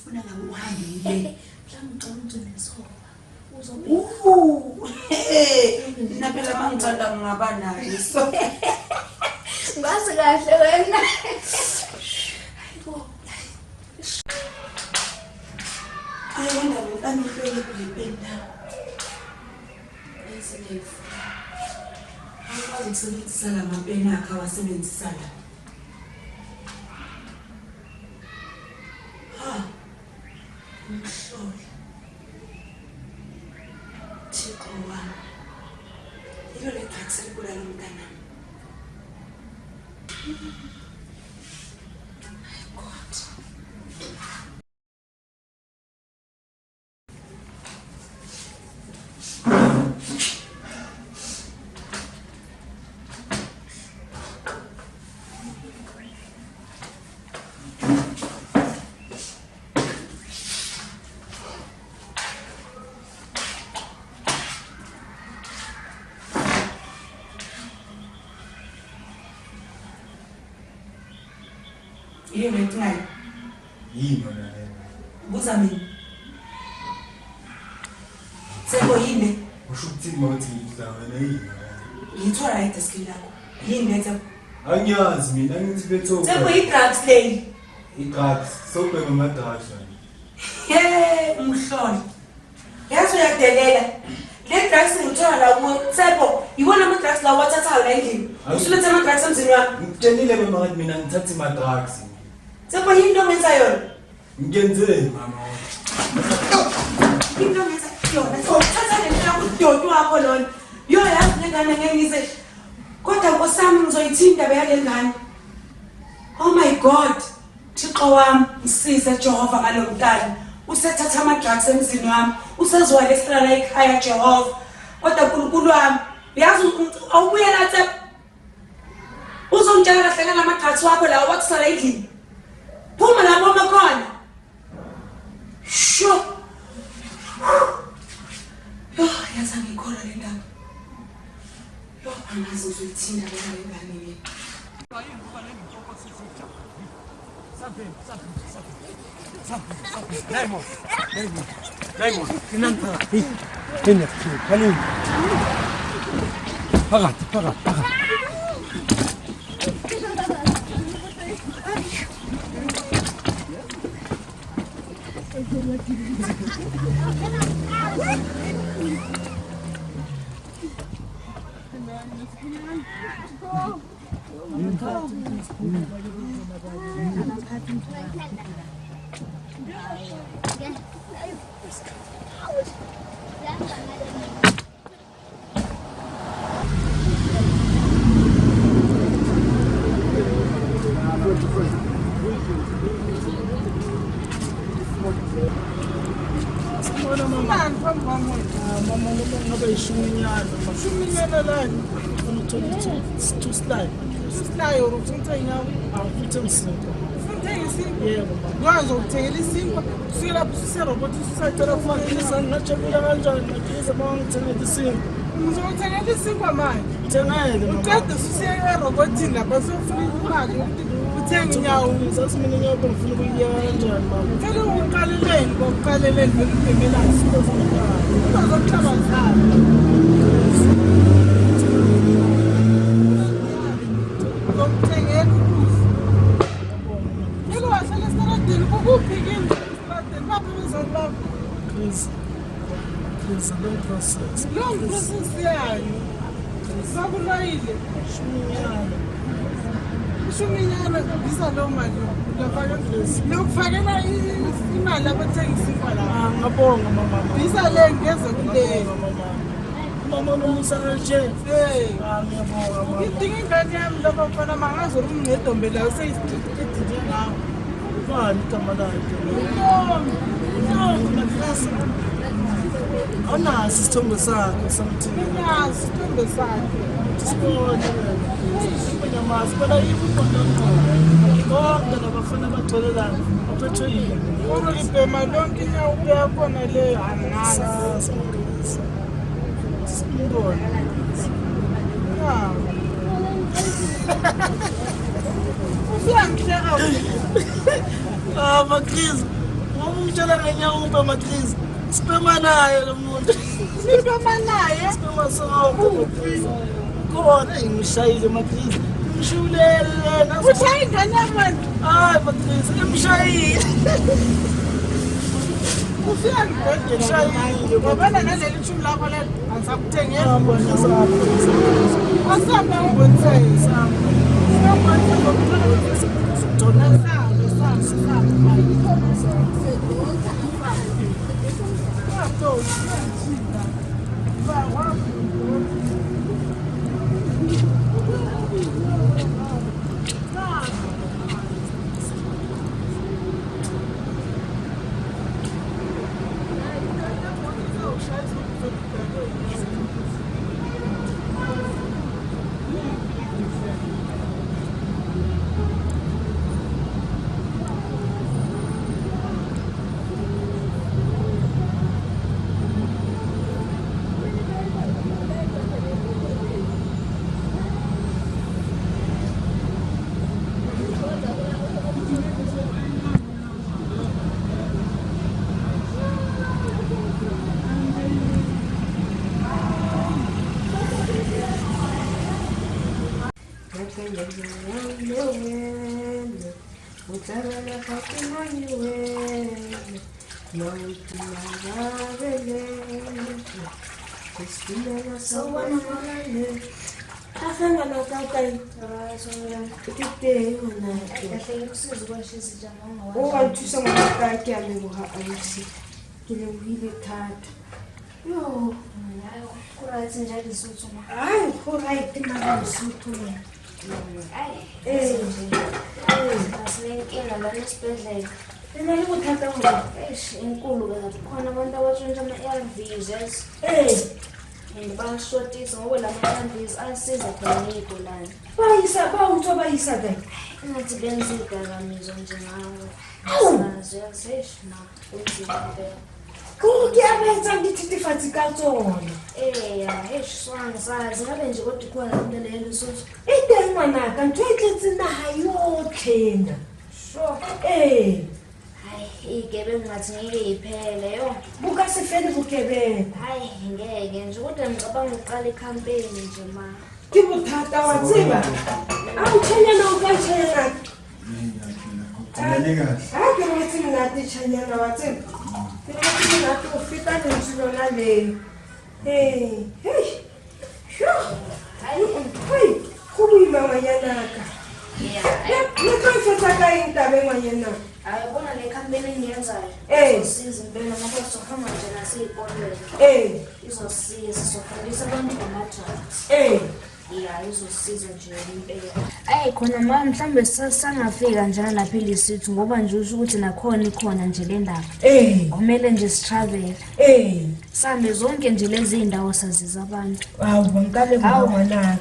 ufuna ngabe uhambile mina phela mangithanda ngingaba naye so ngase kahle wena ayona lentana ifeke kulipenda esenefu akwazi ukusebenzisa la mapeni akhe awasebenzisa la umhloli Thixo wami ilo le drugs elibulala umntana God Yini ntingayi? Yini wena? Buza mina. Sebo yini? Usho ukuthi mawuthi ngidla wena yini? Ngithola la desk lakho. Yini lethe? Angiyazi mina ngithi betho. Sebo i-drugs lady. I-drugs, sobheka ama-drugs wena. Umhloli. Yazi uyadelela. Le drugs ngithola la kuwe. Sebo, yibona ama-drugs la wathathayo la endlini. Usulethe ama-drugs emzini wami. Ngitshelile mama ngathi mina ngithatha ama-drugs. Sebo yini into ongenza yona? Ngiyenzeni mama? Into ongenza yona. Thatha le nto yakho udodo wakho lona. Yo yazi le ngane ngeke ngize. Kodwa nkosami ngizoyithinta beyale ngane. Oh my God. Thixo wami, msize Jehova ngalo mntana. Usethatha ama-drugs emzini wami. Usezwala estrala ekhaya Jehova. Kodwa uNkulunkulu wami, uyazi awubuyela tse. Uzongitshela kahle ngama-drugs wakho lawo wakusala endlini. Phuma lapho makhona. Sho. Yo, yaza ngikhola le ndaba. Yo, angazi uzuyithinta bela ingane yini. Raymond, kinanta. Kenya, kali. Pagat. Long process there. Sabulaile. Shuminyana bisa lo mali. Lokufakela imali abathengisa imali. Ngabonga mama. Bisa le ngeze kule. Mama nomusana nje. Ngiyabonga mama. Idinga ingane yami lapha mfana mangazo ungedombe la useyisiqedile ngawo. Bani igama lakhe? No, maklasi. Awunazi isithombe sakhe something. Nazi isithombe sakhe. Sibone. Nyamazi phela ikhona konke labafana bagcwele la. Aphethwe yini? Uribhema lonke inyawo uyakhona le angazi. Sibone. Uyangihleka. Makriz. Ngomtshela ngenyawupe matrisi. Sipema naye lo muntu. Sipema naye? Sipema sonke. Khona ngishayile matrisi. Ngishulele na. Ushaye ingane yamani? Hayi matrisi ngimshayile. Ufika ngibhedlela shayile. Ngobana naleli thumu lakho lelo angisakuthengeli. Ngiyabona sakho. Asamba ngibonise samba. Samba ngibonise. Sithola Ngibashotisa ngoba lamathambisi asiza khona ngiyigulane. Bayisa ke. Ngathi benza idakamizwa nje ngawo. Sazi yasesh na kunzima impela. Kuyabenza ngithi fathi katsona. Swang sazi ngabe nje kodwa khona into leyo sothi. Ide ngwanaka ntwetletsi naha yothena. Sure. Hayi igebengu ngathi ngeke iphele yo. Buka sefeni bugebengu. Hayi ngeke nje kodwa ngicabanga uqala icampaign nje ma. Kibuthata watsiba. Awuthanyana ukatshela. Hayi ngathi ngathi thanyana watsiba. Ngathi ngathi ufika nensilo naleyo. Hey. Hayi kubuyima manyanaka. Nithoyifetha kayi indaba engwanyana. Ayibona le campaign engiyenzayo. Izosiza impela ngoba sohamba nje nasey'kolweni. Izosiza sofundisa abantu ngama-drugs. Izosiza nje impela. Khona ma mhlambe sangafika njalo lapha ilisithi ngoba nje usho ukuthi nakhona ikhona nje le ndaba. Kumele nje sitravel. Sambe zonke nje lezi iy'ndawo saziza abantu. Hawu ngikale ngwanaka.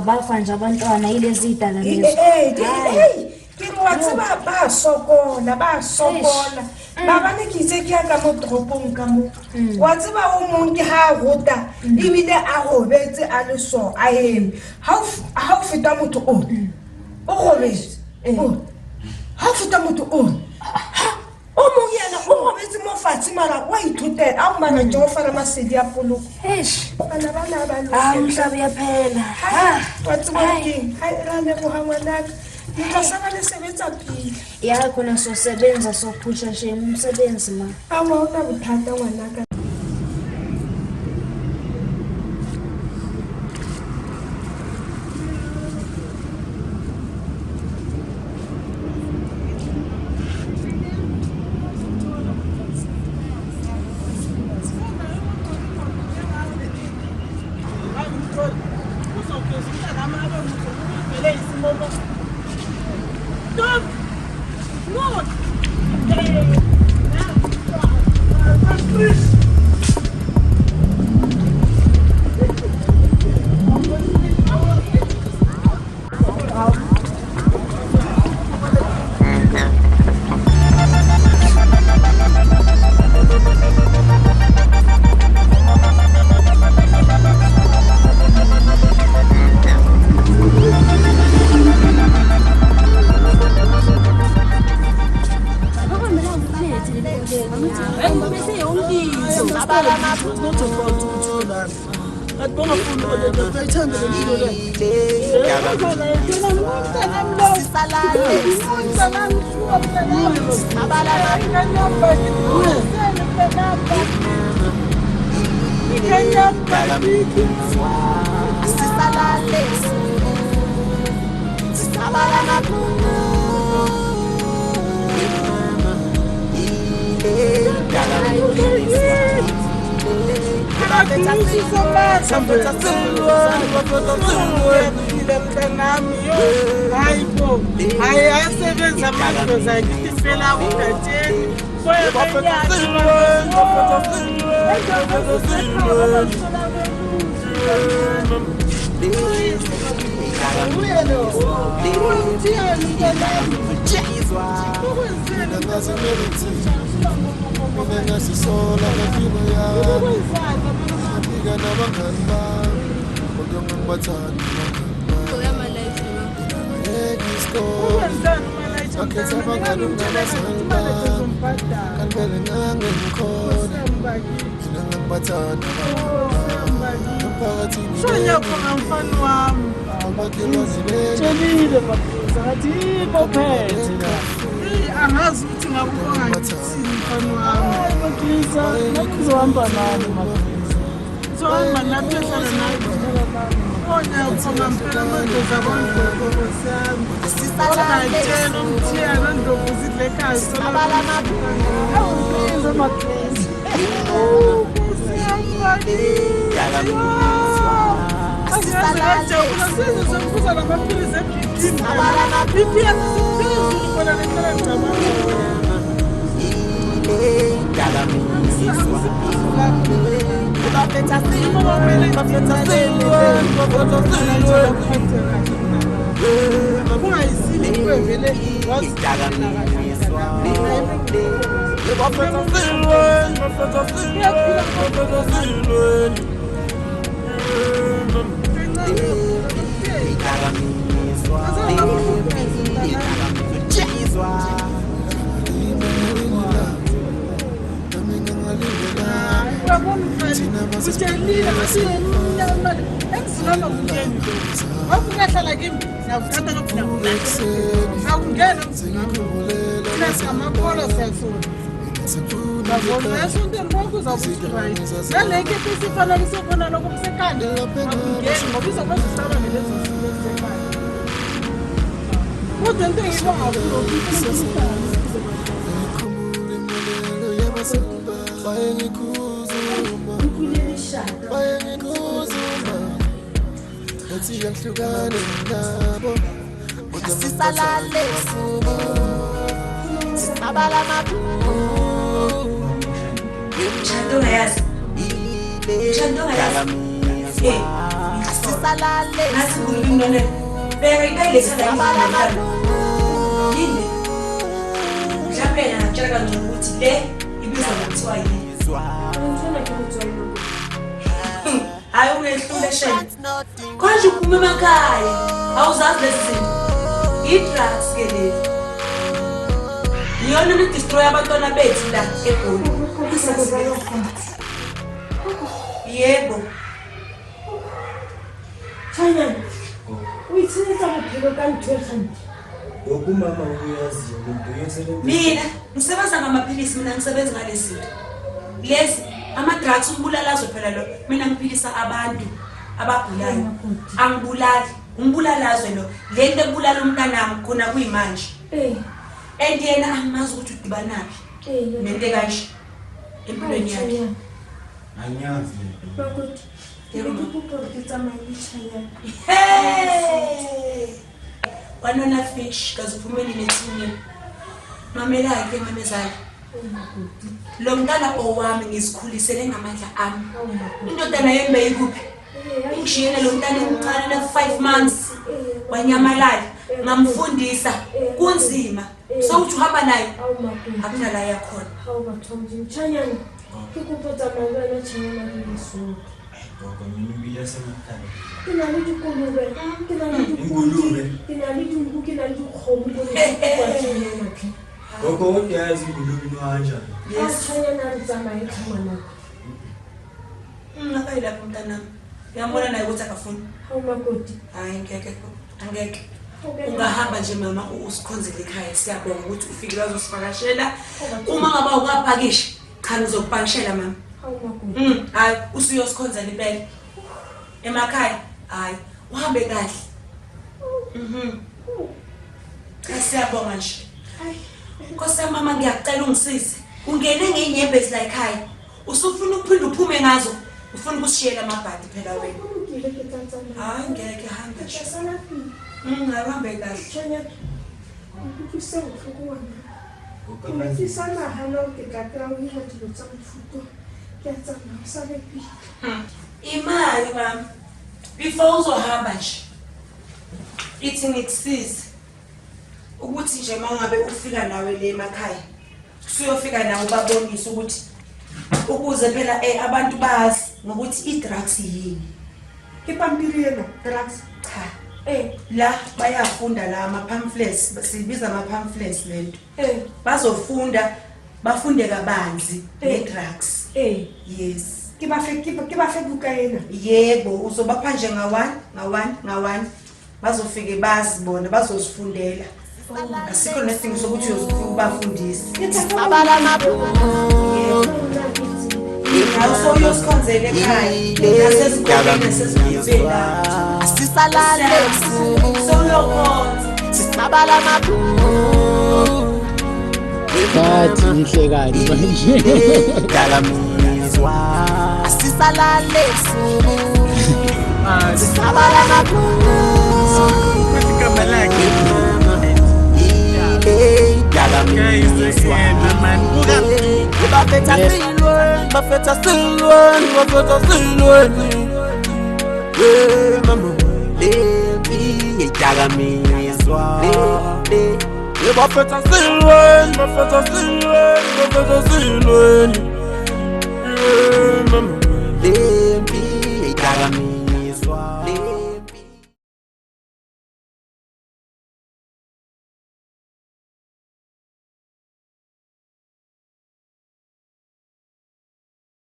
Bafa nje abantwana yilezi iy'dakamizwa. Kiri watsiba basokola. Baba ne ke itse ke ya ka mo toropong ka mo. Wa tseba o mong ke ha rota ebile a robetse a le so a eme. Ha o feta motho o robetse. Ha o feta motho o mong yena o robetse mo fatshe mara wa ithutela a o mana jo fara masedi a poloko. Bana ba Umhlaba uyaphela. Wa tseba ke ha ra le go hangwanaka. Ngizosaba lesebenza phila. Khona sosebenza sophusha nje umsebenzi ma. Awuna buthanda ngwanaka. Mina ngisebenza ngamaphilisi, mina ngisebenza ngalezi lezi ama-drugs umbulalazo phela lo. Mina ngiphilisa abantu abagulayo, angibulali, umbulalazwe lo. Le nto ebulala umntanami khona kuyimanje and yena angimazi ukuthi udibanaphi nento kanje empilweni yakhe. Angiyazi. Wanona fish kaze uphumeli nethini mamela yakhe mamezala lo mntana owami ngizikhulisele ngamandla ami. Indodana yami beyikuphi? Ingishiyele lo mntana emncane na 5 months wanyamalala ngamfundisa kunzima sokuthi uhamba naye akuna la yakhona. Ngakayilapha umntanami. Ngiyambona naye ukuthi akafuni. Hawu makoti. Hayi ngeke. Ungahamba nje mama usikhonzele ekhaya siyabonga ukuthi ufike la uzosivakashela. Uma ngaba ukapakisha cha ngizokupakishela mama. Hawu makoti. Hayi usiyosikhonzela impela. Emakhaya hayi uhambe kahle. Siyabonga nje. Nkosi mama ngiyacela ungisize. Ungene ngeinyembezi la ekhaya. Usufuna ukuphinda uphume ngazo. Ufuna ukusishiyela amabhadi phela wena. Hayi ngeke hamba nje. Ngahambe kahle. Imali mama. Before uzohamba nje. Ithi ngikusize. Ukuthi nje mangabe ufika nawe le emakhaya. Usuyofika nawe babonisa ukuthi ukuze phela abantu bazi ngokuthi i-drugs yini. Ipampiri yena drugs. Cha. La bayafunda la ama-pamphlets, sibiza ama-pamphlets lento. Bazofunda, bafunde kabanzi nge-drugs. Yes. Kibafe buka yena. Yebo, uzobapha nje nga-1. Bazofike bazi bona, bazosifundela. Asikho nesidingo sokuthi ubafundise. Babala mabhuku. Awuso uyosikhonzela ekhaya. Nasesikoleni sesibhedlela. Asisalale Solokhonza. babala mabhuku. Bathi ihlekani manje. Dalamizwa. Asisalale babala mabhuku. Bafeta silweni mama lepi dalamizwa bafeta silweni mama lepi dalamizwa